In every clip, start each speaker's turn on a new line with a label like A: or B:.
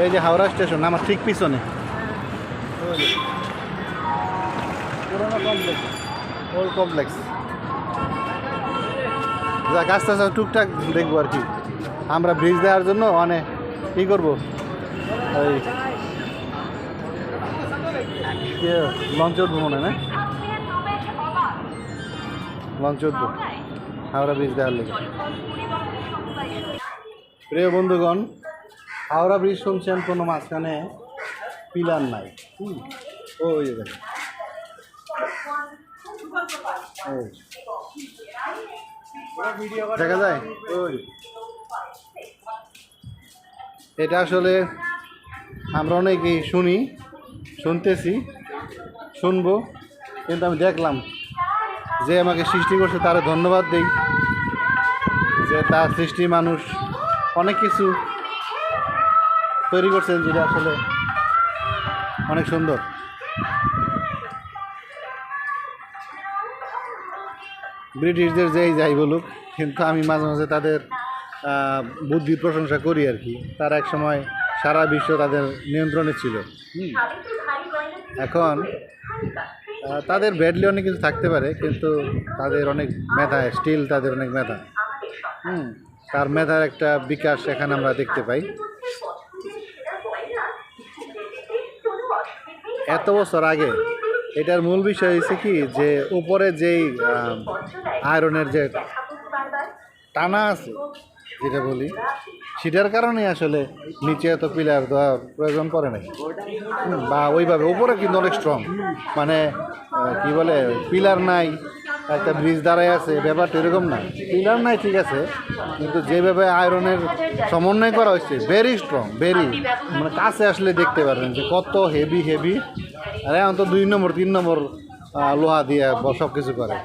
A: এই যে হাওড়া স্টেশন আমার ঠিক পিছনে পুরোনো কমপ্লেক্স, ওল্ড কমপ্লেক্স। যাক আস্তে আস্তে টুকটাক দেখবো আর কি। আমরা ব্রিজ দেওয়ার জন্য অনেক কী করবো, ওই লঞ্চ উঠবো মনে হয় না, লঞ্চ উঠবো হাওড়া ব্রিজ দেওয়ার লেগে। প্রিয় বন্ধুগণ, হাওড়া ব্রিজ শুনছেন কোনো মাঝখানে পিলার নাই। ওই যে দেখেন, দেখা যায় ওই, এটা আসলে আমরা অনেকেই শুনতেছি, শুনবো, কিন্তু আমি দেখলাম যে আমাকে সৃষ্টি করছে তারে ধন্যবাদ দেই, যে তার সৃষ্টি মানুষ অনেক কিছু তৈরি করছেন যেটা আসলে অনেক সুন্দর। ব্রিটিশদের যেই যাই বলুক, কিন্তু আমি মাঝে মাঝে তাদের বুদ্ধির প্রশংসা করি আর কি। তারা এক সময় সারা বিশ্ব তাদের নিয়ন্ত্রণে ছিল। এখন তাদের ব্যাডলি অনেক কিছু থাকতে পারে, কিন্তু তাদের অনেক মেধা, স্টিল তাদের অনেক মেধা। তার মেধার একটা বিকাশ এখানে আমরা দেখতে পাই। এত বছর আগে এটার মূল বিষয় হচ্ছে কি, যে উপরে যেই আয়রনের যে টানা আছে যেটা বলি, সেটার কারণে আসলে নিচে এত পিলার দেওয়ার প্রয়োজন পড়ে নাই, বা ওইভাবে উপরে কিন্তু অনেক স্ট্রং, মানে কি বলে পিলার নাই, একটা ব্রিজ দাঁড়ায় আছে, ব্যাপারটা এরকম না। পিলার নাই ঠিক আছে, কিন্তু যেভাবে আয়রনের সমন্বয় করা হয়েছে ভেরি স্ট্রং, ভেরি, মানে কাছে আসলে দেখতে পারবেন যে কত হেভি। আর এখন তো 2 নম্বর 3 নম্বর লোহা দিয়ে সব কিছু করে,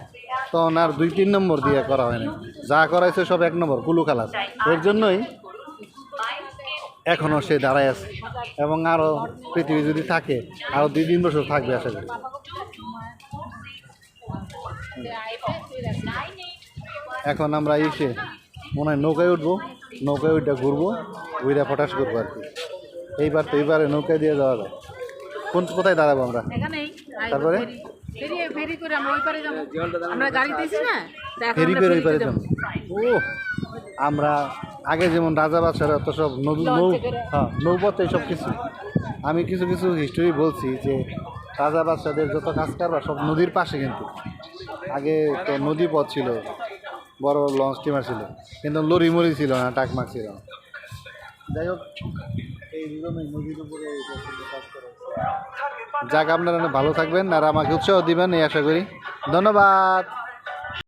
A: তখন আর 2-3 নম্বর দিয়ে করা হয় না, যা করাইছে সব 1 নম্বর কুলু খালাস। এর জন্যই এখনও সে দাঁড়ায় আছে, এবং আরও পৃথিবী যদি থাকে আরও 2-3 বছর থাকবে আশা করি। এখন আমরা এসে মনে হয় নৌকায় উঠবো, নৌকায় উঠে ঘুরবো, ঘুরে ফটাস করবো আর কি। এইবারে নৌকায় দিয়ে যাওয়া যায়। কোথায় দাঁড়াবো আমরা? তারপরে ফেরি করে ওই পারে যাবো। ও আমরা আগে যেমন রাজা বাদশারা তো সব নৌপথে সব কিছু। আমি কিছু হিস্টোরি বলছি যে রাজা বাদশাদের যত কাজ কারবার সব নদীর পাশে, কিন্তু আগে তো নদী পথ ছিল, বড় লঞ্চ স্টিমার ছিল, কিন্তু লরি মরি ছিল না, টাকমাক ছিল না। যাই হোক, এই নদীর উপরে কাজ করে। যাক, আপনারা ভালো থাকবেন আর আমাকে উৎসাহ দিবেন এই আশা করি। ধন্যবাদ।